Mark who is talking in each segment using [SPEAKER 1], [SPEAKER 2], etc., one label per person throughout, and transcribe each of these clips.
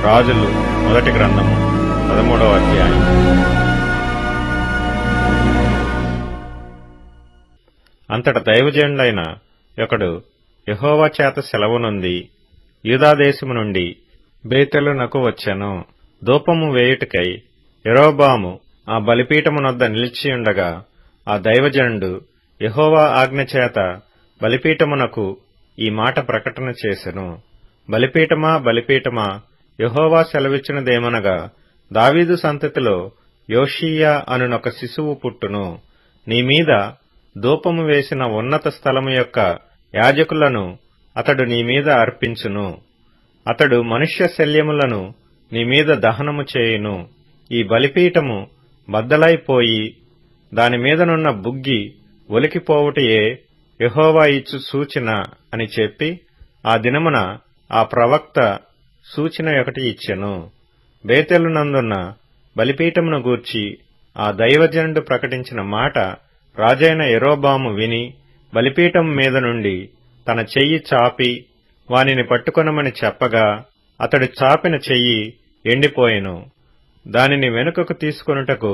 [SPEAKER 1] రాజులు మొదటి గ్రంథము 13వ అధ్యాయం. అంతట దైవజనుడైన ఒకడు యెహోవా చేత సెలవు నొంది యూదాదేశము నుండి బేతేలునకు వచ్చెను. ధూపము వేయుటకై యరొబాము ఆ బలిపీఠమునొద్ద నిలిచియుండగా ఆ దైవజనుడు యెహోవా ఆజ్ఞచేత బలిపీఠమునకు ఈ మాట ప్రకటన చేసెను. బలిపీఠమా, బలిపీఠమా, యెహోవా సెలవిచ్చినదేమనగా, దావీదు సంతతిలో యోషీయా అనునొక శిశువు పుట్టును. నీ మీద ధూపము వేసిన ఉన్నత స్థలము యొక్క యాజకులను అతడు నీ మీద అర్పించును. అతడు మనుష్య శల్యములను నీ మీద దహనము చేయును. ఈ బలిపీఠము బద్దలైపోయి దాని మీదనున్న బుగ్గి ఒలికిపోవుటయే యెహోవా ఇచ్చు సూచన అని చెప్పి ఆ దినమున ఆ ప్రవక్త సూచన ఒకటి ఇచ్చెను. బేతేలునందున్న బలిపీఠమును గూర్చి ఆ దైవజనుడు ప్రకటించిన మాట రాజైన యరొబాము విని బలిపీఠం మీద నుండి తన చెయ్యి చాపి వానిని పట్టుకొనమని చెప్పగా అతడు చాపిన చెయ్యి ఎండిపోయెను. దానిని వెనుకకు తీసుకొనుటకు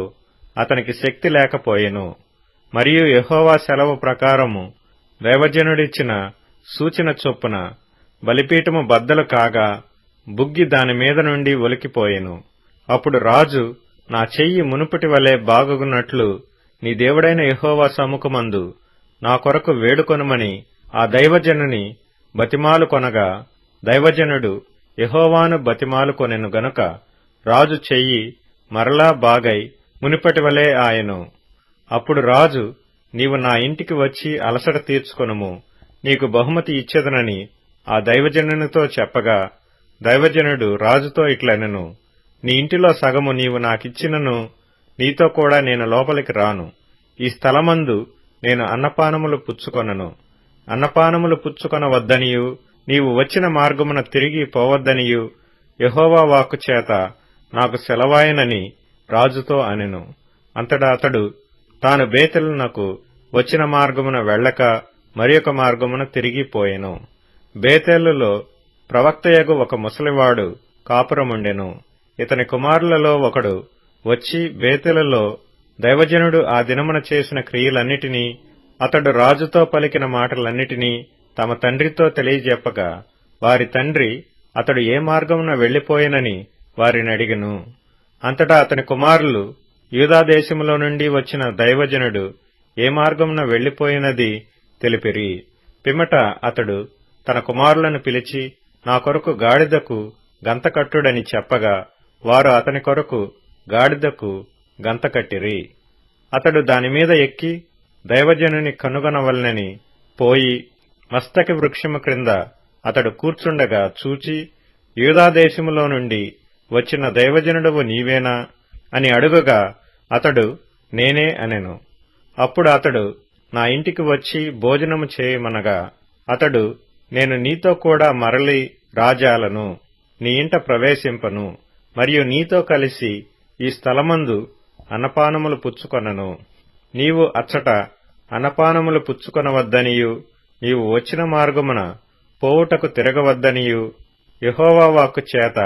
[SPEAKER 1] అతనికి శక్తి లేకపోయెను. మరియు యెహోవా సెలవు ప్రకారము దైవజనుడిచ్చిన సూచన చొప్పున బలిపీఠము బద్దలు కాగా బుగ్గి దాని మీద నుండి ఒలికిపోయెను. అప్పుడు రాజు, నా చెయ్యి మునుపటి వలె బాగున్నట్లు నీ దేవుడైన యెహోవా సముఖమందు నా కొరకు వేడుకొనుమని ఆ దైవజనుని బతిమాలు కొనగా, దైవజనుడు యెహోవాను బతిమాలు కొనెను గనుక రాజు చెయ్యి మరలా బాగై మునుపటి వలె ఆయెను. అప్పుడు రాజు, నీవు నా ఇంటికి వచ్చి అలసట తీర్చుకొనుము, నీకు బహుమతి ఇచ్చెదనని ఆ దైవజనునితో చెప్పగా, దైవజనుడు రాజుతో ఇట్లనెను, నీ ఇంటిలో సగము నీవు నాకిచ్చినను నీతో కూడా నేను లోపలికి రాను. ఈ స్థలమందు నేను అన్నపానములు పుచ్చుకొనను. అన్నపానములు పుచ్చుకొనవద్దనియు నీవు వచ్చిన మార్గమున తిరిగి పోవద్దనియు యెహోవా వాక్కు చేత నాకు సెలవాయనని రాజుతో అనెను. అంతటా అతడు తాను బేతేలునకు వచ్చిన మార్గమున వెళ్ళక మరియొక మార్గమున తిరిగిపోయెను. బేతేలులో ప్రవక్తయగు ఒక ముసలివాడు కాపురముండెను. ఇతని కుమారులలో ఒకడు వచ్చి బేతేలులో దైవజనుడు ఆ దినమున చేసిన క్రియలన్నిటినీ, అతడు రాజుతో పలికిన మాటలన్నిటినీ తమ తండ్రితో తెలియజెప్పగా, వారి తండ్రి అతడు ఏ మార్గమున వెళ్లిపోయెనని వారిని అడిగెను. అంతటా అతని కుమారులు యూదాదేశములో నుండి వచ్చిన దైవజనుడు ఏ మార్గమున వెళ్లిపోయినది తెలిపిరి. పిమ్మట అతడు తన కుమారులను పిలిచి, నా కొరకు గాడిదకు గంతకట్టుడని చెప్పగా వారు అతని కొరకు గాడిదకు గంతకట్టిరి. అతడు దానిమీద ఎక్కి దైవజనుని కనుగొనవలనని పోయి మస్తకి వృక్షము క్రింద అతడు కూర్చుండగా చూచి, యూదాదేశములో నుండి వచ్చిన దైవజనుడవు నీవేనా అని అడుగగా అతడు నేనే అనెను. అప్పుడు అతడు నా ఇంటికి వచ్చి భోజనము చేయమనగా అతడు, నేను నీతో కూడా మరలి రాజాలను, నీ ఇంట ప్రవేశింపను, మరియు నీతో కలిసి ఈ స్థలమందు అన్నపానములు పుచ్చుకొనను. నీవు అచ్చట అన్నపానములు పుచ్చుకొనవద్దనియు నీవు వచ్చిన మార్గమున పోవుటకు తిరగవద్దనియు యెహోవా వాక్కు చేత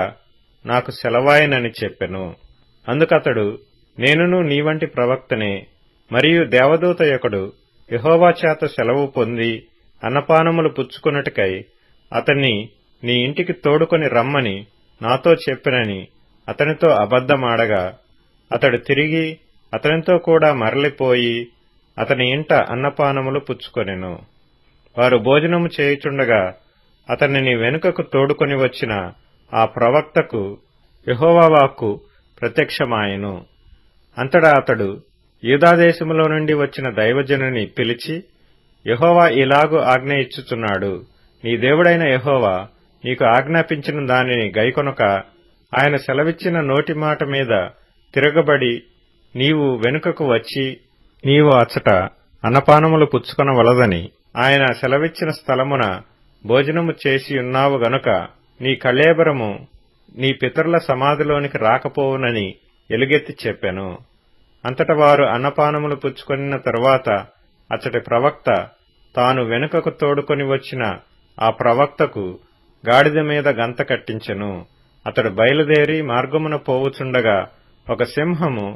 [SPEAKER 1] నాకు సెలవాయనని చెప్పెను. అందుకతడు, నేనును నీవంటి ప్రవక్తనే, మరియు దేవదూత యొకడు యెహోవా చేత సెలవు పొంది అన్నపానములు పుచ్చుకొనుటకై అతన్ని నీ ఇంటికి తోడుకొని రమ్మని నాతో చెప్పినని అతనితో అబద్ధమాడగా, అతడు తిరిగి అతనితో కూడా మరలిపోయి అతని ఇంట అన్నపానములు పుచ్చుకొనెను. వారు భోజనము చేయుచుండగా అతనిని వెనుకకు తోడుకొని వచ్చిన ఆ ప్రవక్తకు యెహోవా వాక్కు ప్రత్యక్షమాయెను. అంతటా అతడు యూదాదేశములో నుండి వచ్చిన దైవజనుని పిలిచి, యెహోవా ఇలాగు ఆజ్ఞ ఇచ్చుచున్నాడు, నీ దేవుడైన యెహోవా నీకు ఆజ్ఞాపించిన దానిని గైకొనక ఆయన సెలవిచ్చిన నోటి మాట మీద తిరగబడి నీవు వెనుకకు వచ్చి నీవు అచ్చట అన్నపానములు పుచ్చుకొనవలదని ఆయన సెలవిచ్చిన స్థలమున భోజనము చేసియున్నావు గనుక నీ కళేబరము నీ పితరుల సమాధిలోనికి రాకపోవునని ఎలుగెత్తి చెప్పెను. అంతట వారు అన్నపానములు పుచ్చుకొనిన తరువాత అచ్చటి ప్రవక్త తాను వెనుకకు తోడుకొని వచ్చిన ఆ ప్రవక్తకు గాడిద మీద గంత కట్టించెను. అతడు బయలుదేరి మార్గమున పోవుచుండగా ఒక సింహము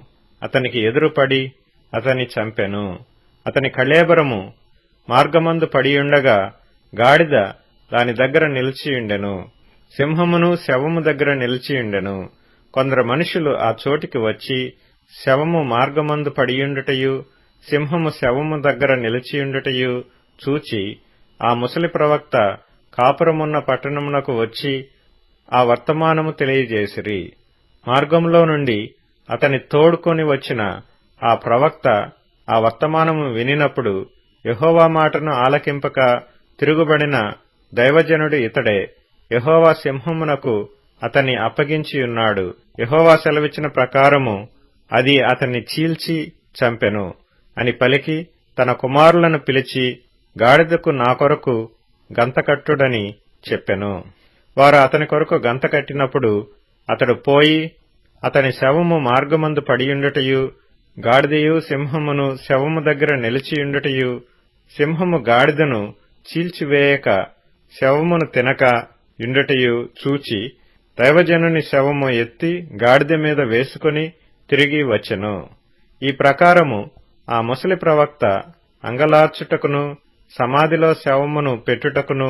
[SPEAKER 1] అతనికి ఎదురుపడి అతని చంపెను. అతని కళేబరము మార్గమందు పడియుండగా గాడిద దాని దగ్గర నిలిచియుండెను. సింహమును శవము దగ్గర నిలిచియుండెను. కొందరు మనుషులు ఆ చోటికి వచ్చి శవము మార్గమందు పడియుండుటయు సింహము శవము దగ్గర నిలిచియుండుటయు చూచి ఆ ముసలి ప్రవక్త కాపురమున్న పట్టణమునకు వచ్చి ఆ వర్తమానము తెలియజేసిరి. మార్గంలో నుండి అతని తోడుకొని వచ్చిన ఆ ప్రవక్త ఆ వర్తమానము వినినప్పుడు యెహోవా మాటను ఆలకింపక తిరుగుబడిన దైవజనుడు ఇతడే, యెహోవా సింహమునకు అతన్ని అప్పగించియున్నాడు, యెహోవా సెలవిచ్చిన ప్రకారము అది అతన్ని చీల్చి చంపెను అని పలికి తన కుమారులను పిలిచి గాడిదకు నా కొరకు గంతకట్టుడని చెప్పెను. వారు అతని కొరకు గంత కట్టినప్పుడు అతడు పోయి అతని శవము మార్గమందు పడియుండుటయు గాడిదయు సింహమును శవము దగ్గర నిలిచియుండుటయు సింహము గాడిదను చీల్చివేయక శవమును తినక యుండుటయు చూచి దైవజనుని శవము ఎత్తి గాడిద మీద వేసుకుని తిరిగి వచ్చెను. ఈ ప్రకారము ఆ ముసలి ప్రవక్త అంగలార్చుటకును సమాధిలో శవమును పెట్టుటకును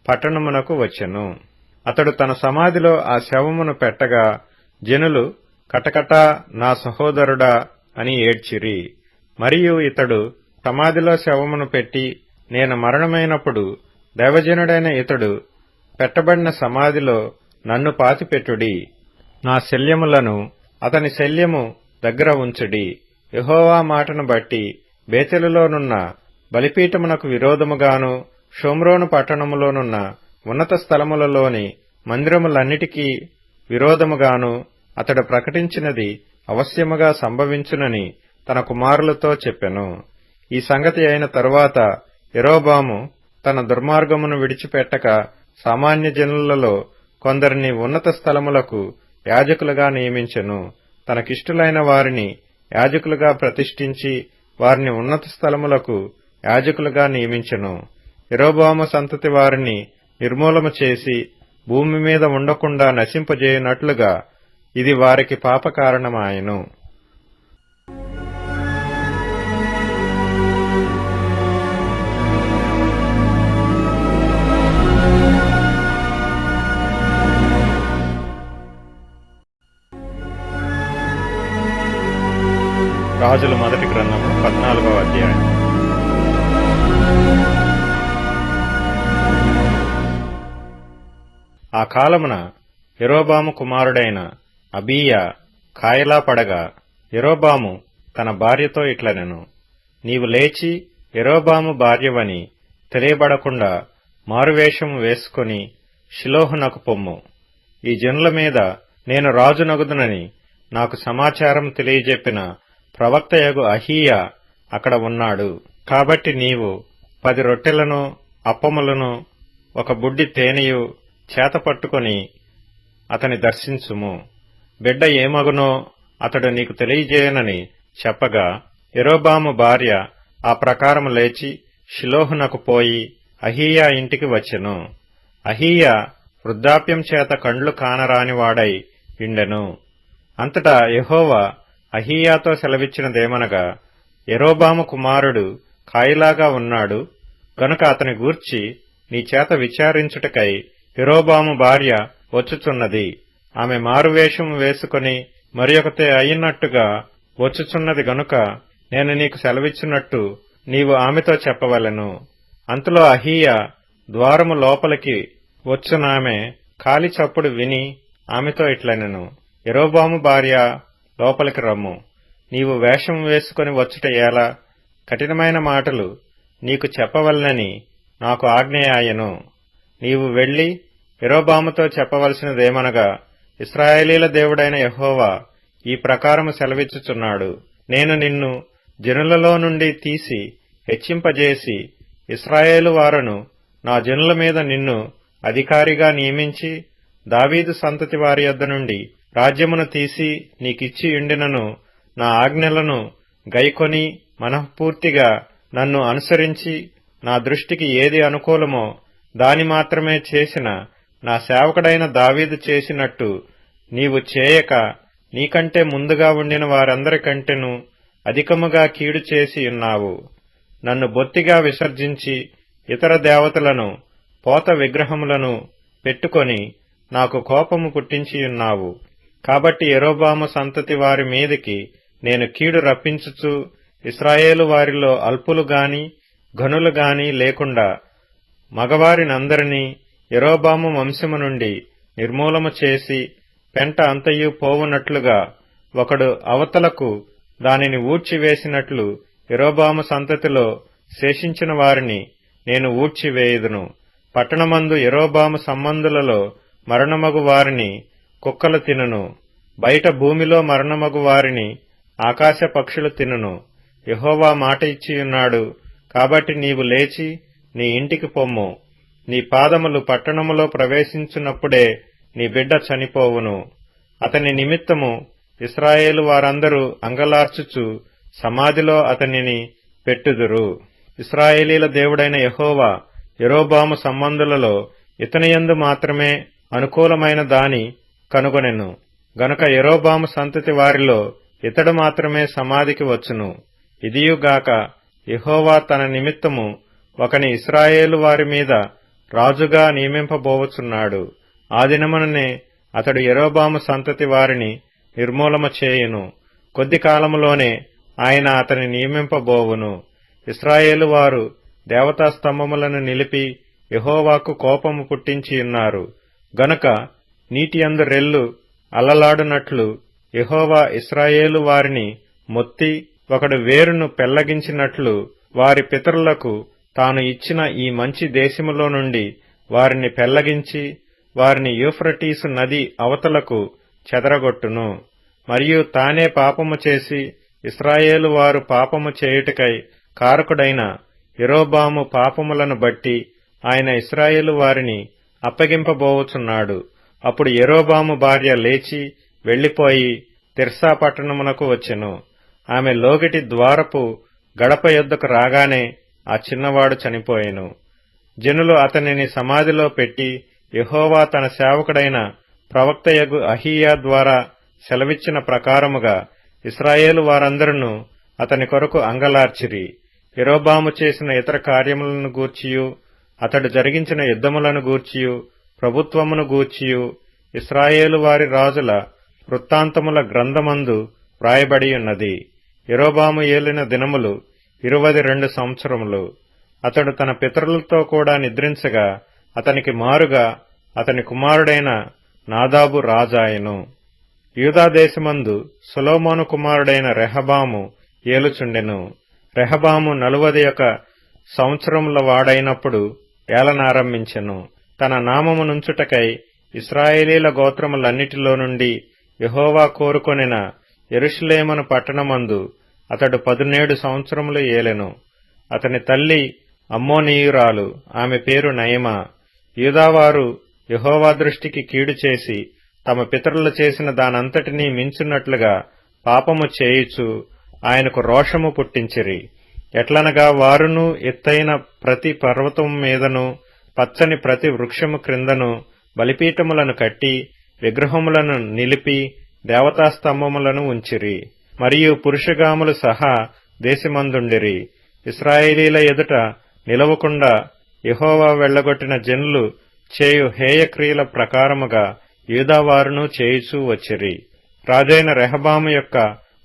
[SPEAKER 1] పట్టణమునకు వచ్చెను. అతడు తన సమాధిలో ఆ శవమును పెట్టగా జనులు కటకటా నా సహోదరుడా అని ఏడ్చిరి. మరియు ఇతడు సమాధిలో శవమును పెట్టి నేను మరణమైనప్పుడు దైవజనుడైన ఇతడు పెట్టబడిన సమాధిలో నన్ను పాతిపెట్టుడి, నా శల్యములను అతని శల్యము దగ్గర ఉంచుడి. యెహోవా మాటను బట్టి బేతెలులోనున్న బలిపీఠమునకు విరోధముగాను షోమ్రోను పట్టణములోనున్న ఉన్నత స్థలములలోని మందిరములన్నిటికీ విరోధముగాను అతడు ప్రకటించినది అవశ్యముగా సంభవించునని తన కుమారులతో చెప్పెను. ఈ సంగతి అయిన తరువాత యెరోబాము తన దుర్మార్గమును విడిచిపెట్టక సామాన్య జనులలో కొందరిని ఉన్నత స్థలములకు యాజకులుగా నియమించెను. తనకిష్టులైన వారిని యాజకులుగా ప్రతిష్ఠించి వారిని ఉన్నత స్థలములకు యాజకులుగా నియమించెను. యెరోబాము సంతతి వారిని నిర్మూలము చేసి భూమి మీద ఉండకుండా నశింపజేయునట్లుగా ఇది వారికి పాపకారణమాయెను. రాజుల మొదటి గ్రంథము 14వ అధ్యాయం. ఆ కాలమున యెరోబాము కుమారుడైన అబీయా కాయలా పడగా యెరోబాము తన భార్యతో ఇట్లనెను, నీవు లేచి యెరోబాము భార్యవని తెలియబడకుండా మారువేషము వేసుకుని షిలోహునకు పొమ్ము. ఈ జనుల మీద నేను రాజునగుదునని నాకు సమాచారం తెలియజెప్పిన ప్రవక్తయగు అహీయా అక్కడ ఉన్నాడు. కాబట్టి నీవు 10 రొట్టెలను అప్పములను 1 బుడ్డి తేనెయు చేతపట్టుకొని అతని దర్శించుము. బిడ్డ ఏమగునో అతడు నీకు తెలియజేయనని చెప్పగా యెరోబాము భార్య ఆ ప్రకారము లేచి షిలోహునకు పోయి అహీయా ఇంటికి వచ్చెను. అహీయా వృద్ధాప్యం చేత కండ్లు కానరానివాడై యుండెను. అంతటా యెహోవా అహీయాతో సెలవిచ్చినదేమనగా, యెరోబాము కుమారుడు కాయిలాగా ఉన్నాడు గనుక అతని గూర్చి నీ చేత విచారించుటకై యెరోబాము భార్య వచ్చుచున్నది. ఆమె మారువేషము వేసుకుని మరియొకతే అయినట్టుగా వచ్చుచున్నది గనుక నేను నీకు సెలవిచ్చినట్టు నీవు ఆమెతో చెప్పవలెను. అంతలో అహీయా ద్వారము లోపలికి వచ్చునామె కాలి చప్పుడు విని ఆమెతో ఇట్లనెను, యెరోబాము భార్య, లోపలికి రమ్ము. నీవు వేషం వేసుకుని వచ్చుట ఎలా? కఠినమైన మాటలు నీకు చెప్పవలనని నాకు ఆజ్ఞయాయెను. నీవు వెళ్లి యెరోబాముతో చెప్పవలసినదేమనగా, ఇశ్రాయేలీల దేవుడైన యెహోవా ఈ ప్రకారము సెలవిచ్చుచున్నాడు, నేను నిన్ను జనులలో నుండి తీసి హెచ్చింపజేసి ఇశ్రాయేలు వారును నా జనుల మీద నిన్ను అధికారిగా నియమించి దావీదు సంతతి వారి యొద్ద నుండి రాజ్యమును తీసి నీకిచ్చి యుండినను నా ఆజ్ఞలను గైకొని మనఃపూర్తిగా నన్ను అనుసరించి నా దృష్టికి ఏది అనుకూలమో దాని మాత్రమే చేసిన నా సేవకుడైన దావీదు చేసినట్టు నీవు చేయక నీకంటే ముందుగా ఉండిన వారందరికంటెను అధికముగా కీడు చేసి ఉన్నావు. నన్ను బొత్తిగా విసర్జించి ఇతర దేవతలను పోత విగ్రహములను పెట్టుకొని నాకు కోపము పుట్టించియున్నావు. కాబట్టి యెరొబాము సంతతి వారి మీదికి నేను కీడు రప్పించుచు ఇశ్రాయేలు వారిలో అల్పులు గాని ఘనులు గాని లేకుండా మగవారినందరినీ యెరొబాము వంశము నుండి నిర్మూలము చేసి పెంట అంతయు పోవునట్లుగా ఒకడు అవతలకు దానిని ఊడ్చివేసినట్లు యెరొబాము సంతతిలో శేషించిన వారిని నేను ఊడ్చివేయుదును. పట్టణమందు యెరొబాము సంబంధులలో మరణమగు వారిని కుక్కలు తినును, బయట భూమిలో మరణమగు వారిని ఆకాశ పక్షులు తినును. యెహోవా మాట ఇచ్చియున్నాడు. కాబట్టి నీవు లేచి నీ ఇంటికి పొమ్ము. నీ పాదములు పట్టణములో ప్రవేశించున్నప్పుడే నీ బిడ్డ చనిపోవును. అతని నిమిత్తము ఇశ్రాయేలు వారందరూ అంగలార్చుచు సమాధిలో అతనిని పెట్టుదురు. ఇశ్రాయేలీల దేవుడైన యెహోవా యెరొబాము సంబంధులలో ఇతనియందు మాత్రమే అనుకూలమైన దాని కనుగొనెను గనుక యెరొబాము సంతతి వారిలో ఇతడు మాత్రమే సమాధికి వచ్చును. ఇదియుగాక యెహోవా తన నిమిత్తము ఒకని ఇశ్రాయేలు వారి మీద రాజుగా నియమింపబోవచున్నాడు. ఆ దినముననే అతడు యెరొబాము సంతతి వారిని నిర్మూలము చేయును. కొద్ది కాలములోనే ఆయన అతని నియమింపబోవును. ఇశ్రాయేలు వారు దేవతా స్తంభములను నిలిపి యెహోవాకు కోపము పుట్టించియున్నారు గనుక నీటియందు రెల్లు అల్లలాడునట్లు యెహోవా ఇశ్రాయేలు వారిని మొత్తి ఒకడు వేరును పెళ్లగించినట్లు వారి పితరులకు తాను ఇచ్చిన ఈ మంచి దేశములో నుండి వారిని పెళ్లగించి వారిని యూఫ్రటీసు నది అవతలకు చెదరగొట్టును. మరియు తానే పాపము చేసి ఇశ్రాయేలు వారు పాపము చేయుటకై కారకుడైన యెరొబాము పాపములను బట్టి ఆయన ఇశ్రాయేలు వారిని అప్పగింపబోవుచున్నాడు. అప్పుడు యెరొబాము భార్య లేచి వెళ్లిపోయి తిర్సా పట్టణమునకు వచ్చెను. ఆమె లోగిటి ద్వారపు గడప యొద్దకు రాగానే ఆ చిన్నవాడు చనిపోయెను. జనులు అతనిని సమాధిలో పెట్టి యెహోవా తన సేవకుడైన ప్రవక్తయగు అహీయా ద్వారా సెలవిచ్చిన ప్రకారముగా ఇశ్రాయేలు వారందరూ అతని కొరకు అంగలార్చిరి. యెరొబాము చేసిన ఇతర కార్యములను గూర్చియు అతడు జరిగించిన యుద్ధములను గూర్చియు ప్రభుత్వమును గూర్చియు ఇశ్రాయేలు వారి రాజుల వృత్తాంతముల గ్రంథమందు వ్రాయబడియున్నది. యెరొబాము ఏలిన దినములు 22 సంవత్సరములు. అతడు తన పితరులతో కూడా నిద్రించగా అతనికి మారుగా అతని కుమారుడైన నాదాబు రాజాయెను. యూదాదేశమందు సొలొమోను కుమారుడైన రెహబాము ఏలుచుండెను. రెహబాము 41 సంవత్సరముల వాడైనప్పుడు ఏలనారంభించెను. తన నామమునుంచుటకై ఇశ్రాయేలీల గోత్రములన్నిటిలో నుండి యెహోవా కోరుకొనిన యెరూషలేమును పట్టణమందు అతడు 17 సంవత్సరములు ఏలెను. అతని తల్లి అమ్మోనీయురాలు, ఆమె పేరు నయమా. యూదావారు యెహోవా దృష్టికి కీడు చేసి తమ పితరులు చేసిన దానంతటినీ మించున్నట్లుగా పాపము చేయుచు ఆయనకు రోషము పుట్టించిరి. ఎట్లనగా వారును ఎత్తైన ప్రతి పర్వతము మీదను పచ్చని ప్రతి వృక్షము క్రిందను బలిపీఠములను కట్టి విగ్రహములను నిలిపి దేవతాస్తంభములను ఉంచిరి. మరియు పురుషగాములు సహా దేశమందుండిరి. ఇశ్రాయేలీల ఎదుట నిలవకుండా యెహోవా వెళ్లగొట్టిన జనులు చేయు హేయక్రియల ప్రకారముగా యూదావారును చేయుచూ వచ్చిరి. రాజైన రెహబాము యొక్క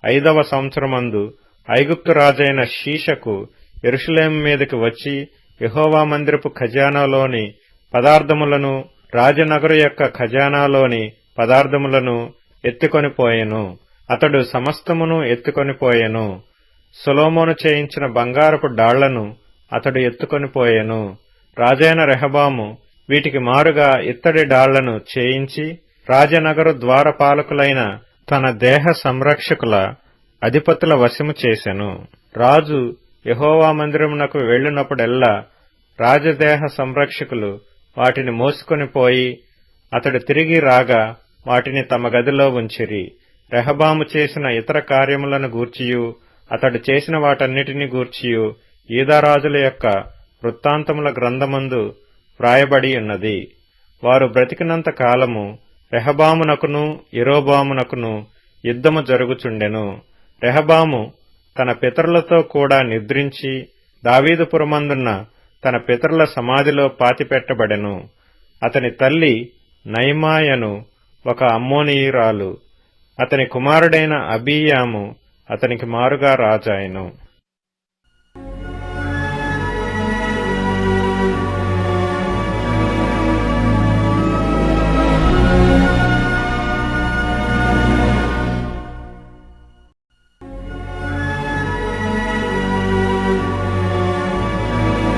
[SPEAKER 1] 5వ సంవత్సరమందు ఐగుప్తు రాజైన షీషకు యెరూషలేము మీదకి వచ్చి యెహోవా మందిరపు ఖజానాలోని పదార్థములను రాజనగరు యొక్క ఖజానాలోని పదార్థములను ఎత్తుకొనిపోయెను. అతడు సమస్తమును ఎత్తుకొనిపోయెను. సొలొమోను చేయించిన బంగారపు డాళ్లను అతడు ఎత్తుకొనిపోయెను. రాజైన రెహబాము వీటికి మారుగా ఇత్తడి డాళ్లను చేయించి రాజనగరు ద్వారపాలకులైన తన దేహ సంరక్షకుల అధిపతుల వశము చేసెను. రాజు యెహోవా మందిరమునకు వెళ్ళినప్పుడెల్లా రాజదేహ సంరక్షకులు వాటిని మోసుకొనిపోయి అతడు తిరిగి రాగా వాటిని తమ గదిలో ఉంచిరి. రెహబాము చేసిన ఇతర కార్యములను గూర్చియు అతడు చేసిన వాటన్నిటిని గూర్చియు యూదారాజుల యొక్క వృత్తాంతముల గ్రంథమందు వ్రాయబడి ఉన్నది. వారు బ్రతికినంత కాలము రెహబామునకును యరొబామునకును యుద్ధము జరుగుచుండెను. రెహబాము తన పితరులతో కూడా నిద్రించి దావీదుపురమందున్న తన పితరుల సమాధిలో పాతిపెట్టబడెను. అతని తల్లి నయమాయను ఒక అమ్మోనీయురాలు. అతని కుమారుడైన అబీయాము అతనికి మారుగా రాజాయెను.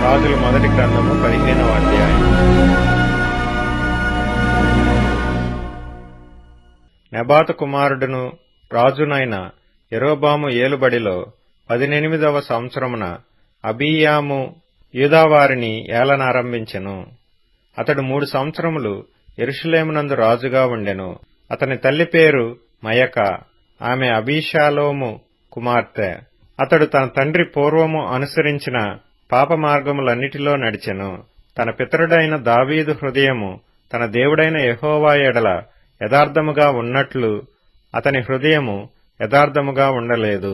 [SPEAKER 1] రాజుల మొదటి గ్రంథము 15వ అధ్యాయం. నెబాతు కుమారుడును రాజునైన యరొబాము ఏలుబడిలో 18వ సంవత్సరమున అబీయాము యూదావారిని ఏలనారంభించెను. అతడు 3 సంవత్సరములు యెరూషలేమునందు రాజుగా ఉండెను. అతని తల్లి పేరు మయక, ఆమె అబీషాలోము కుమార్తె. అతడు తన తండ్రి పూర్వము అనుసరించిన పాప మార్గములన్నిటిలో నడిచెను. తన పితరుడైన దావీదు హృదయము తన దేవుడైన యెహోవా ఎడల యథార్థముగా ఉన్నట్లు అతని హృదయము యథార్థముగా ఉండలేదు.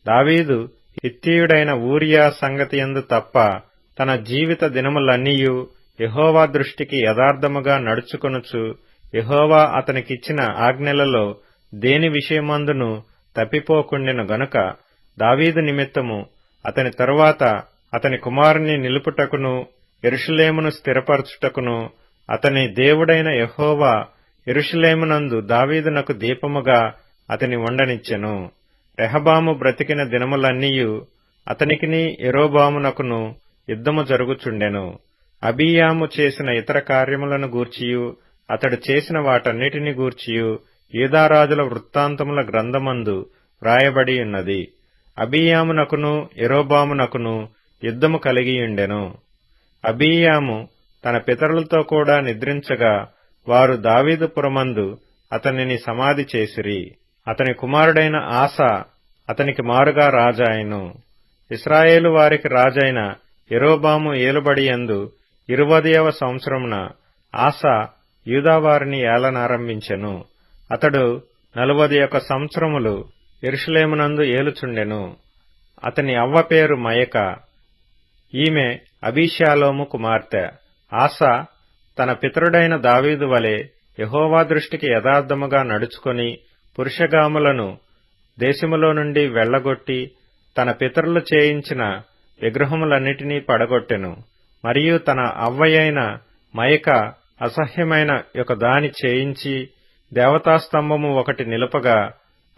[SPEAKER 1] దావీదు హిత్తీయుడైన ఊరియా సంగతియందు తప్ప తన జీవిత దినములన్నీయు యెహోవా దృష్టికి యథార్థముగా నడుచుకొనుచు యెహోవా అతనికిచ్చిన ఆజ్ఞలలో దేని విషయమందును తప్పిపోకుండెను గనుక దావీదు నిమిత్తము అతని తరువాత అతని కుమారుని నిలుపుటకును యెరూషలేమును స్థిరపరచుటకును అతని దేవుడైన యెహోవా యెరూషలేమునందు దావీదునకు దీపముగా అతని ఉండనిచ్చెను. రెహబాము బ్రతికిన దినములన్నీయు అతనికిని యరొబామునకును యుద్ధము జరుగుచుండెను. అబీయాము చేసిన ఇతర కార్యములను గూర్చియు అతడు చేసిన వాటన్నిటిని గూర్చియు యూదారాజుల వృత్తాంతముల గ్రంథమందు వ్రాయబడి ఉన్నది. అబీయామునకును యరొబామునకును యుద్ధము కలిగియుండెను. అబీయాము తన పితరులతో కూడా నిద్రించగా వారు దావీదుపురమందు అతనిని సమాధి చేసిరి. అతని కుమారుడైన ఆసా అతనికి మారుగా రాజాయెను. ఇశ్రాయేలు వారికి రాజైన యరొబాము ఏలుబడియందు 20వ సంవత్సరమున ఆసా యూదావారిని ఏలనారంభించెను. అతడు 41 సంవత్సరములు యెరూషలేమునందు ఏలుచుండెను. అతని అవ్వ పేరు మయక, ఈమె అబీషాలోము కుమార్తె. ఆసా తన పితరుడైన దావీదు వలె యెహోవా దృష్టికి యథార్థముగా నడుచుకొని పురుషగాములను దేశములో నుండి వెళ్లగొట్టి తన పితరులు చేయించిన విగ్రహములన్నిటినీ పడగొట్టెను. మరియు తన అవ్వయైన మయక అసహ్యమైన ఒక దాని చేయించి దేవతాస్తంభము ఒకటి నిలుపగా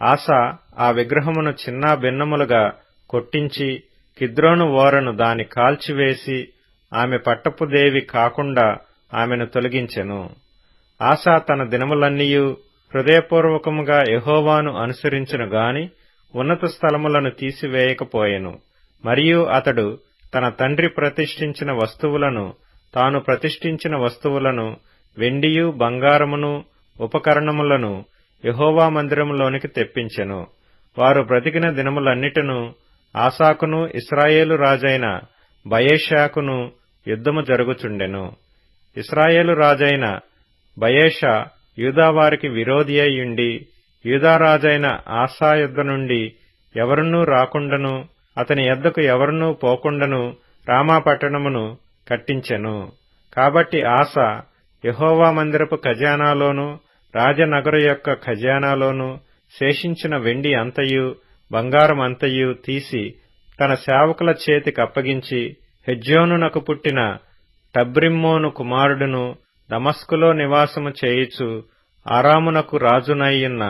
[SPEAKER 1] ఆసా ఆ విగ్రహమును చిన్నా భిన్నములుగా కొట్టించి కిద్రోను ఓరను దాని కాల్చివేసి ఆమె పట్టపు దేవి కాకుండా ఆమెను తొలగించెను. ఆసా తన దినములన్నీయు హృదయపూర్వకముగా యెహోవాను అనుసరించెను గాని ఉన్నత స్థలములను తీసివేయకపోయెను. మరియు అతడు తన తండ్రి ప్రతిష్ఠించిన వస్తువులను తాను ప్రతిష్ఠించిన వస్తువులను వెండియు బంగారమును ఉపకరణములను యెహోవా మందిరములోనికి తెప్పించెను. వారు బ్రతికిన దినములన్నిటను ఆసాకును ఇశ్రాయేలు రాజైన బయెషాకును యుద్ధము జరుగుచుండెను. ఇశ్రాయేలు రాజైన బయెషా యూదావారికి విరోధి అయ్యుండి యూదారాజైన ఆసా యొద్ద నుండి ఎవరునూ రాకుండను అతని యొద్దకు ఎవరునూ పోకుండను రామా పట్టణమును కట్టించెను. కాబట్టి ఆసా యెహోవా మందిరపు ఖజానాలోను రాజనగరు యొక్క ఖజానాలోను శేషించిన వెండి అంతయు బంగారం అంతయు తీసి తన సేవకుల చేతికి అప్పగించి హెజ్యోనునకు పుట్టిన టబ్రిమ్మోను కుమారుడును దమస్కులో నివాసము చేయుచు ఆరామునకు రాజునయ్యున్న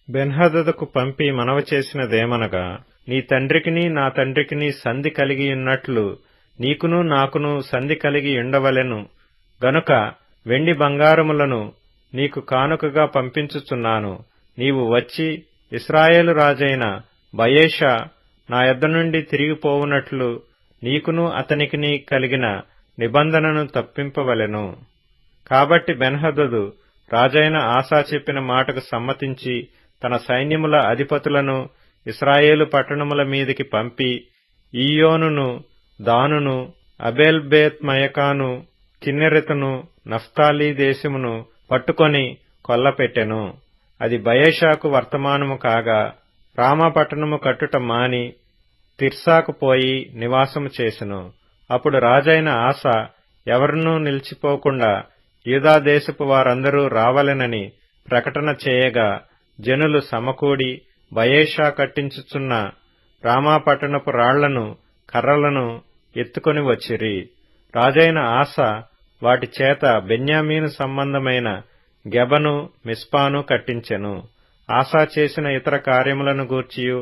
[SPEAKER 1] బెన్హదదుకు పంపి మనవి చేసినదేమనగా, నీ తండ్రికిని నా తండ్రికిని సంధి కలిగియున్నట్లు నీకును నాకును సంధి కలిగి ఉండవలెను గనుక వెండి బంగారములను నీకు కానుకగా పంపించుచున్నాను. నీవు వచ్చి ఇశ్రాయేలు రాజైన బయెషా నా యొద్ద నుండి తిరిగిపోవునట్లు నీకును అతనికిని కలిగిన నిబంధనను తప్పింపవలెను. కాబట్టి బెన్హదదు రాజైన ఆసా చెప్పిన మాటకు సమ్మతించి తన సైన్యముల అధిపతులను ఇశ్రాయేలు పట్టణముల మీదికి పంపి ఈయోనును దానును అబేల్ బేత్ మయకాను కిన్నెరెతును నఫ్తాలి దేశమును పట్టుకొని కొల్లపెట్టెను. అది బయెషాకు వర్తమానము కాగా రామా పట్టణము కట్టుట మాని తిర్సాకు పోయి నివాసము చేసెను. అప్పుడు రాజైన ఆస ఎవరినూ నిలిచిపోకుండా యూదా దేశపు వారందరూ రావలెనని ప్రకటన చేయగా జనులు సమకూడి బయెషా కట్టించుచున్న రామా పట్టణపు రాళ్లను కర్రలను ఎత్తుకొని వచ్చిరి. రాజైన ఆస వాటి చేత బెన్యామీను సంబంధమైన గెబను మిస్పాను కట్టించెను. ఆసా చేసిన ఇతర కార్యములను గూర్చియు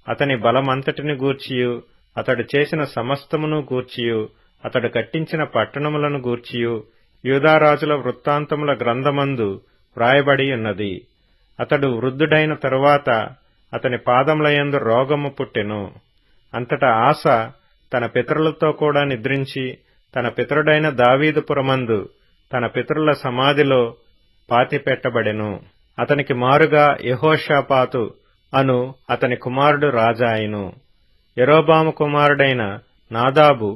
[SPEAKER 1] అతని బలమంతటిని గూర్చియు అతడు చేసిన సమస్తమును గూర్చియు అతడు కట్టించిన పట్టణములను గూర్చియు యూదారాజుల వృత్తాంతముల గ్రంథమందు వ్రాయబడి ఉన్నది. అతడు వృద్ధుడైన తరువాత అతని పాదములయందు రోగము పుట్టెను. అంతటా ఆస తన పితరులతో కూడా నిద్రించి తన పితరుడైన దావీదుపురమందు తన పితరుల సమాధిలో పాతిపెట్టబడెను. అతనికి మారుగా యెహోషాపాతు అను అతని కుమారుడు రాజాయెను. యెరోబాము కుమారుడైన నాదాబు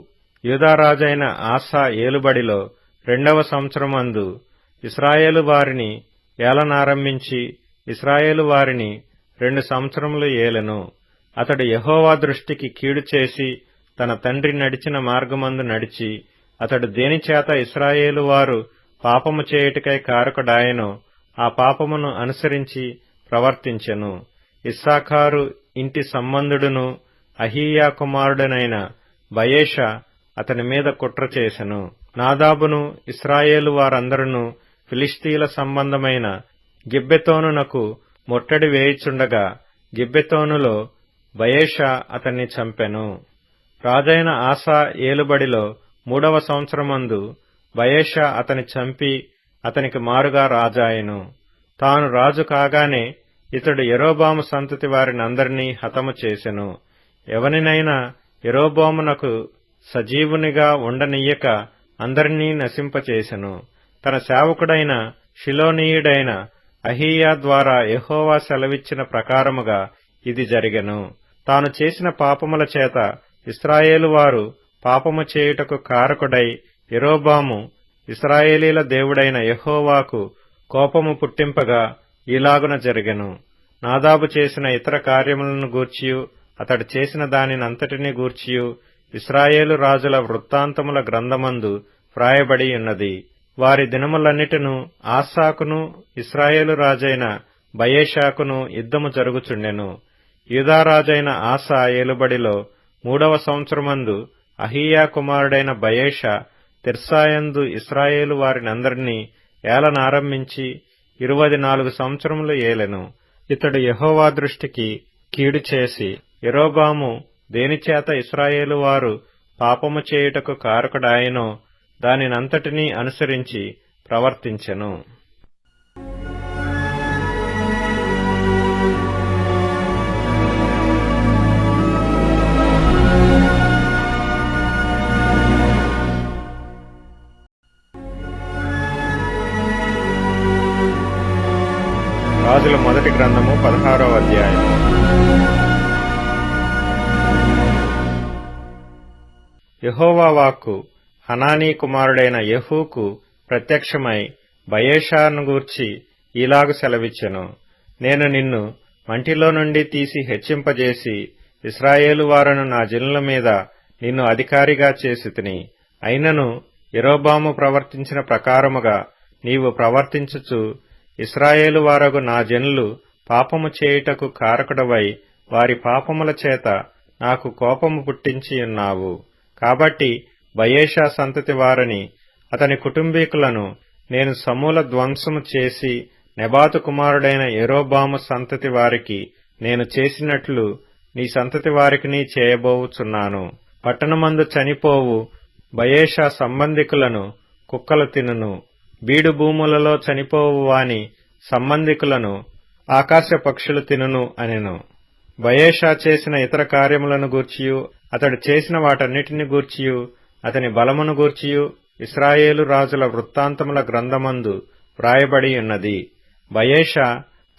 [SPEAKER 1] యూదారాజైన ఆసా ఏలుబడిలో 2వ సంవత్సరమందు ఇశ్రాయేలు వారిని ఏలనారంభించి ఇశ్రాయేలు వారిని 2 సంవత్సరములు ఏలెను. అతడు యెహోవా దృష్టికి కీడు చేసి తన తండ్రి నడిచిన మార్గమందు నడిచి అతడు దేనిచేత ఇశ్రాయేలు వారు పాపము చేయుటకై కారకుడాయెనో ఆ పాపమును అనుసరించి ప్రవర్తించెను. ఇస్సాకారు ఇంటి సంబంధుడును అహీయా కుమారుడనైన బయెషా అతని మీద కుట్ర చేసెను. నాదాబును ఇశ్రాయేలు వారందరును ఫిలిష్తీయుల సంబంధమైన గిబ్బెతోనునకు ముట్టడి వేయుచుండగా గిబ్బెతోనులో బయెషా అతన్ని చంపెను. రాజైన ఆసా ఏలుబడిలో 3వ సంవత్సరమందు బయెషా అతని చంపి అతనికి మారుగా రాజాయెను. తాను రాజు కాగానే ఇతడు యెరోబాము సంతతి వారినందరినీ హతము చేసెను. ఎవనినైనా యెరోబామునకు సజీవునిగా ఉండనియ్యక అందరినీ నశింపచేసెను. తన సేవకుడైన షిలోనీయుడైన అహీయా ద్వారా యెహోవా సెలవిచ్చిన ప్రకారముగా ఇది జరిగెను. తాను చేసిన పాపముల చేత ఇశ్రాయేలు వారు పాపము చేయుటకు కారకుడై యెరోబాము ఇశ్రాయేలీల దేవుడైన యెహోవాకు కోపము పుట్టింపగా ఈలాగున జరిగెను. నాదాబు చేసిన ఇతర కార్యములను గూర్చియు అతడు చేసిన దానినంతటినీ గూర్చియు ఇశ్రాయేలు రాజుల వృత్తాంతముల గ్రంథమందు వ్రాయబడి ఉన్నది. వారి దినములన్నిటిను ఆసాకును ఇశ్రాయేలు రాజైన బయెషాకును యుద్ధము జరుగుచుండెను. యూదారాజైన ఆసా ఏలుబడిలో 3వ సంవత్సరమందు అహీయా కుమారుడైన బయెషా తిర్సాయందు ఇశ్రాయేలు వారినందరినీ ఏలనారంభించి 24 సంవత్సరములు ఏలెను. ఇతడు యెహోవా దృష్టికి కీడు చేసి యెరోబాము దేనిచేత ఇశ్రాయేలు వారు పాపము చేయుటకు కారకుడాయెనో దానినంతటినీ అనుసరించి ప్రవర్తించెను. రాజుల మొదటి గ్రంథము 16వ అధ్యాయం. యెహోవా వాక్కు హనానీ కుమారుడైన యెహూకు ప్రత్యక్షమై బయెషాను గూర్చి ఈలాగు సెలవిచ్చెను. నేను నిన్ను మంటిలో నుండి తీసి హెచ్చింపజేసి ఇశ్రాయేలు వారును నా జనుల మీద నిన్ను అధికారిగా చేసితిని. అయినను యెరోబాము ప్రవర్తించిన ప్రకారముగా నీవు ప్రవర్తించుచు ఇశ్రాయేలు వారగు నా జనులు పాపము చేయుటకు కారకుడవై వారి పాపముల చేత నాకు కోపము పుట్టించి ఉన్నావు. కాబట్టి బయెషా సంతతి వారిని అతని కుటుంబీకులను నేను సమూల ధ్వంసము చేసి నెబాతు కుమారుడైన యెరోబాము సంతతి వారికి నేను చేసినట్లు నీ సంతతి వారికిని చేయబోవుచున్నాను. పట్టణమందు చనిపోవు బయెషా సంబంధికులను కుక్కలు తినును. బీడు భూములలో చనిపోవు వాని సంబంధికులను ఆకాశ పక్షులు తినును అనెను. బయెషా చేసిన ఇతర కార్యములను గూర్చియు అతడు చేసిన వాటన్నిటిని గూర్చియు అతని బలమును గూర్చియు ఇశ్రాయేలు రాజుల వృత్తాంతముల గ్రంథమందు వ్రాయబడి ఉన్నది. బయెషా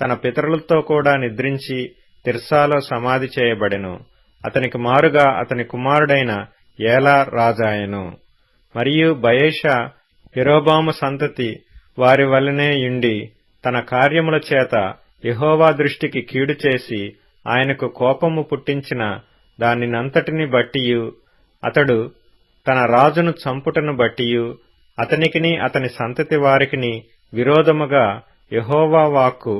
[SPEAKER 1] తన పితరులతో కూడా నిద్రించి తిర్సాలో సమాధి చేయబడెను. అతనికి మారుగా అతని కుమారుడైన ఏలా రాజాయెను. మరియు బయెషా యెరోబాము సంతతి వారి వలనే యుండి తన కార్యముల చేత యెహోవా దృష్టికి కీడు చేసి ఆయనకు కోపము పుట్టించిన దానినంతటిని బట్టియు అతడు తన రాజును చంపుటను బట్టియు అతనికిని అతని సంతతి వారికిని విరోధముగా యెహోవా వాక్కు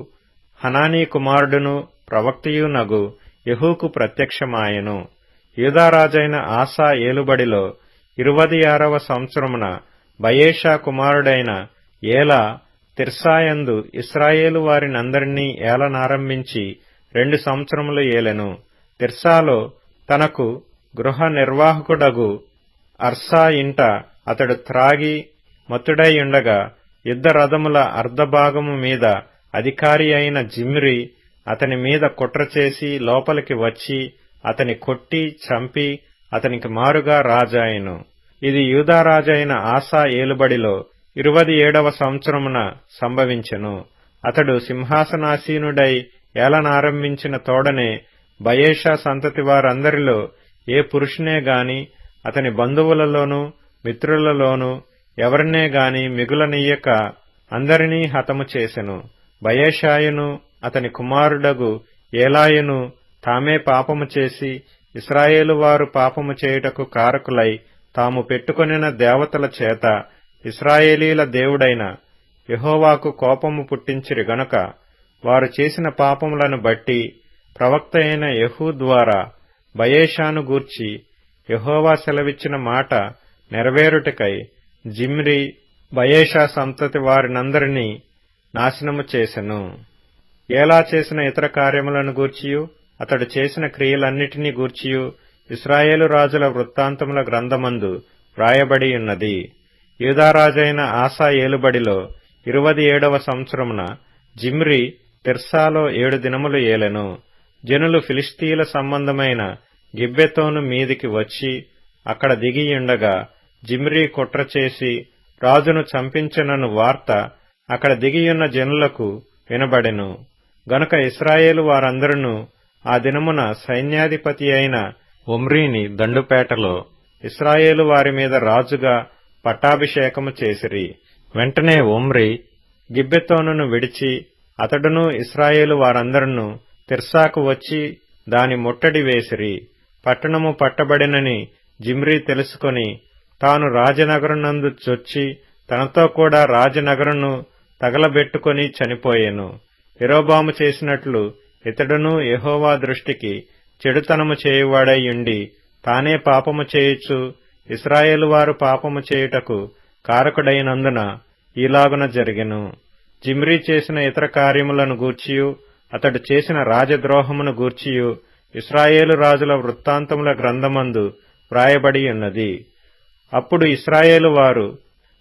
[SPEAKER 1] హనానీ కుమారుడును ప్రవక్తయునగు యెహూకు ప్రత్యక్షమాయెను. యూదారాజైన ఆసా ఏలుబడిలో 26వ సంవత్సరమున బయేషా కుమారుడైన ఏలా తిర్సాయందు ఇశ్రాయేలు వారినందరినీ ఏలనారంభించి 2 సంవత్సరములు ఏలెను. తిర్సాలో తనకు గృహ నిర్వాహకుడగు అర్సా ఇంట అతడు త్రాగి మత్తుడై ఉండగా యుద్ధ రథముల అర్ధభాగము మీద అధికారి అయిన జిమ్రీ అతని మీద కుట్ర చేసి లోపలికి వచ్చి అతని కొట్టి చంపి అతనికి మారుగా రాజాయెను. ఇది యూదారాజైన ఆసా ఏలుబడిలో 27వ సంవత్సరమున సంభవించెను. అతడు సింహాసనాసీనుడై ఏలనారంభించిన తోడనే బయేషా సంతతి వారందరిలో ఏ పురుషునే గాని అతని బంధువులలోనూ మిత్రులలోనూ ఎవరినే గాని మిగులనీయక అందరినీ హతము చేసెను. బయేషాయును అతని కుమారుడగు ఏలాయును తామే పాపము చేసి ఇశ్రాయేలు వారు పాపము చేయుటకు కారకులై తాము పెట్టుకొనిన దేవతల చేత ఇశ్రాయేలీల దేవుడైన యెహోవాకు కోపము పుట్టించిరి గనుక వారు చేసిన పాపములను బట్టి ప్రవక్త అయిన యెహూ ద్వారా బయేషాను గూర్చి యెహోవా సెలవిచ్చిన మాట నెరవేరుటకై జిమ్రీ బయేషా సంతతి వారినందరినీ నాశనము చేసెను. ఏలా చేసిన ఇతర కార్యములను గూర్చియు అతడు చేసిన క్రియలన్నిటినీ గూర్చియు ఇశ్రాయేలు రాజుల వృత్తాంతముల గ్రంథమందు వ్రాయబడి ఉన్నది. యూదారాజైన ఆసా ఏలుబడిలో 27వ సంవత్సరమున జిమ్రీ తిర్సాలో 7 దినములు ఏలెను. జనులు ఫిలిష్తీయుల సంబంధమైన గిబ్బెతోను మీదికి వచ్చి అక్కడ దిగియుండగా జిమ్రీ కుట్ర చేసి రాజును చంపించెనను వార్త అక్కడ దిగియున్న జనులకు వినబడెను. గనుక ఇశ్రాయేలు వారందరూ ఆ దినమున సైన్యాధిపతి అయిన ఒమ్రీని దండుపేటలో ఇశ్రాయేలు వారి మీద రాజుగా పట్టాభిషేకము చేసిరి. వెంటనే ఒమ్రీ గిబ్బెతోనును విడిచి అతడును ఇశ్రాయేలు వారందరూ తిర్సాకు వచ్చి దాని ముట్టడి వేసిరి. పట్టణము పట్టబడినని జిమ్రీ తెలుసుకొని తాను రాజనగరునందు చొచ్చి తనతో కూడా రాజనగరును తగలబెట్టుకొని చనిపోయెను. యెరోబాము చేసినట్లు ఇతడును యెహోవా దృష్టికి చెడుతనము చేయువాడై ఉండి తానే పాపము చేయుచు ఇశ్రాయేలు వారు పాపము చేయుటకు కారకుడైనందున ఈలాగున జరిగెను. జిమ్రీ చేసిన ఇతర కార్యములను గూర్చియు అతడు చేసిన రాజద్రోహమును గూర్చియు ఇశ్రాయేలు రాజుల వృత్తాంతముల గ్రంథమందు వ్రాయబడి ఉన్నది. అప్పుడు ఇశ్రాయేలు వారు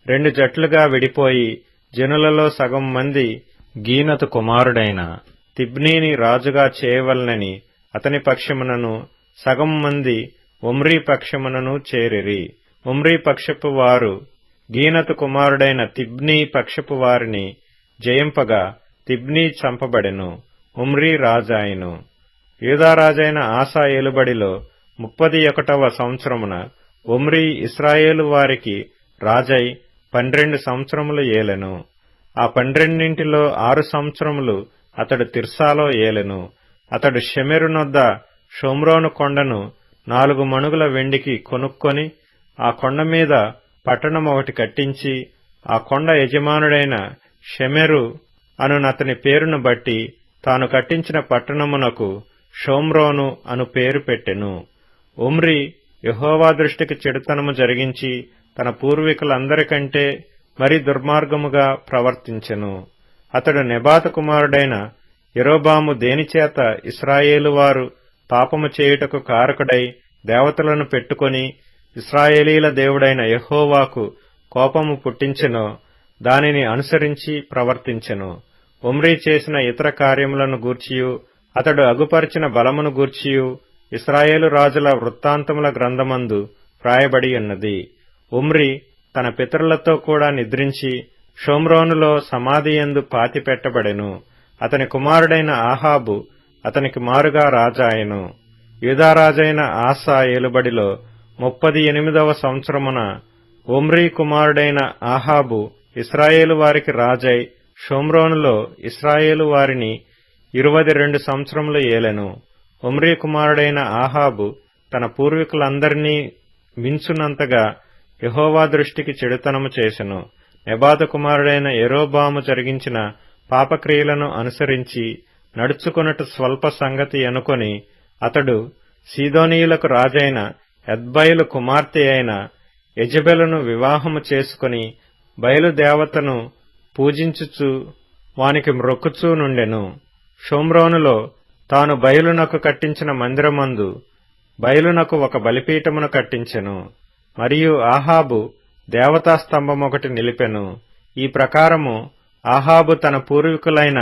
[SPEAKER 1] 2 జట్లుగా విడిపోయి జనులలో సగం మంది గీనతు కుమారుడైన తిబ్నీని రాజుగా చేయవలనని అతని పక్షమునను సగం మంది ఒమ్రీ పక్షమునను చేరిరి. ఒమ్రీ పక్షపు వారు గీనతు కుమారుడైన తిబ్నీ పక్షపు వారిని జయింపగా తిబ్నీ చంపబడెను. ఒమ్రీ రాజాయెను. యూదారాజైన ఆసా ఏలుబడిలో 31వ సంవత్సరమున ఒమ్రీ ఇశ్రాయేలు వారికి రాజై 12 సంవత్సరములు ఏలెను. ఆ 12 6 సంవత్సరములు అతడు తిర్సాలో ఏలెను. అతడు షెమెరునొద్ద షోమ్రోను కొండను 4 మణుగుల వెండికి కొనుక్కొని ఆ కొండ మీద పట్టణమొకటి కట్టించి ఆ కొండ యజమానుడైన షెమెరు అనునతని పేరును బట్టి తాను కట్టించిన పట్టణమునకు షోమ్రోను అను పేరు పెట్టెను. ఒమ్రీ యెహోవా దృష్టికి చెడుతనము జరిగించి తన పూర్వీకులందరికంటే మరి దుర్మార్గముగా ప్రవర్తించెను. అతడు నెబాతు కుమారుడైన యెరోబాము దేనిచేత ఇశ్రాయేలు వారు పాపము చేయుటకు కారకుడై దేవతలను పెట్టుకొని ఇశ్రాయేలీల దేవుడైన యెహోవాకు కోపము పుట్టించెనో దానిని అనుసరించి ప్రవర్తించెను. ఒమ్రీ చేసిన ఇతర కార్యములను గూర్చియు అతడు అగుపరిచిన బలమును గూర్చియు ఇశ్రాయేలు రాజుల వృత్తాంతముల గ్రంథమందు వ్రాయబడి ఉన్నది. ఒమ్రీ తన పితరులతో కూడా నిద్రించి షోమ్రోనులో సమాధియందు పాతిపెట్టబడెను. అతని కుమారుడైన ఆహాబు అతనికి మారుగా రాజాయెను. యూదారాజైన ఆసా ఏలుబడిలో 38వ సంవత్సరమున ఒమ్రీ కుమారుడైన ఆహాబు ఇశ్రాయేలు వారికి రాజై షోమ్రోనులో ఇశ్రాయేలు వారిని 22 సంవత్సరములు ఏలెను. ఒమ్రీ కుమారుడైన ఆహాబు తన పూర్వీకులందరినీ మించునంతగా యెహోవా దృష్టికి చెడుతనము చేసెను. నెబాతు కుమారుడైన యెరోబాము జరిగించిన పాపక్రియలను అనుసరించి నడుచుకొనుట స్వల్ప సంగతి అనుకొని అతడు సీదోనీయులకు రాజైన ఎద్బయలు కుమార్తె అయిన యెజెబెలును వివాహము చేసుకుని బయలుదేవతను పూజించుచు వానికి మ్రొక్కుచూ నుండెను. షోమ్రోనులో తాను బయలునకు కట్టించిన మందిరమందు బయలునకు ఒక బలిపీఠమును కట్టించెను. మరియు ఆహాబు దేవతా స్తంభమొకటి నిలిపెను. ఈ ప్రకారము ఆహాబు తన పూర్వీకులైన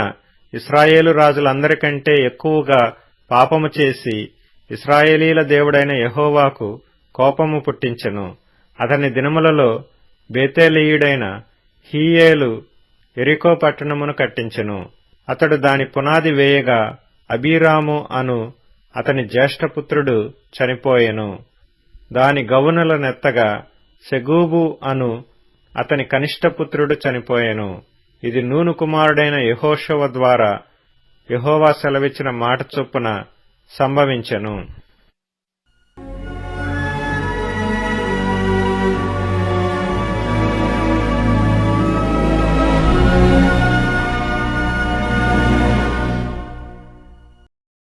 [SPEAKER 1] ఇశ్రాయేలు రాజులందరికంటే ఎక్కువగా పాపము చేసి ఇశ్రాయేలీల దేవుడైన యెహోవాకు కోపము పుట్టించెను. అతని దినములలో బేతేలీయుడైన హీయేలు యెరికో పట్టణమును కట్టించెను. అతడు దాని పునాది వేయగా అబీరాము అను అతని జ్యేష్ఠపుత్రుడు చనిపోయెను. దాని గవునుల నెత్తగా సెగూబు అను అతని కనిష్టపుత్రుడు చనిపోయెను. ఇది నూను కుమారుడైన యెహోషువ ద్వారా యెహోవా సెలవిచ్చిన మాట చొప్పున సంభవించెను.